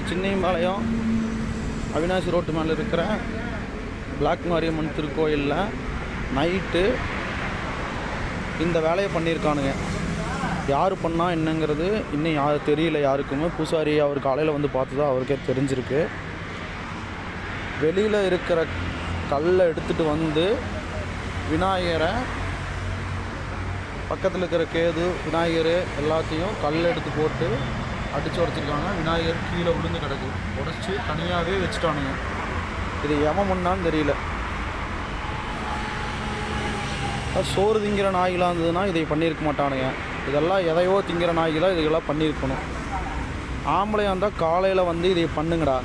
Chinniyampalayam Avinashi road மேலே இருக்கிற black Mariamman திருக்கோயிலில் நைட்டு இந்த வேலையை பண்ணியிருக்கானுங்க. யார் பண்ணால் என்னங்கிறது இன்னும் தெரியல யாருக்குமே. பூசாரி அவர் காலையில் வந்து பார்த்து தான் அவருக்கே தெரிஞ்சிருக்கு. வெளியில் இருக்கிற கல்லை எடுத்துகிட்டு வந்து விநாயகரை, பக்கத்தில் இருக்கிற கேது விநாயகர் எல்லாத்தையும் கல் எடுத்து போட்டு அடித்து உடச்சிருக்காங்க. விநாயகர் கீழே விழுந்து கிடக்கு. உடச்சி தனியாகவே வச்சுட்டானுங்க. இது எவன் பண்ணான்னு தெரியல. சோறு திங்கிற நாய்களாக இருந்ததுன்னா இதை பண்ணியிருக்க மாட்டானுங்க. இதெல்லாம் எதையோ திங்கிற நாய்களாக இதுகளாக பண்ணியிருக்கணும். ஆம்பளையாக இருந்தால் காலையில் வந்து இதை பண்ணுங்கடா.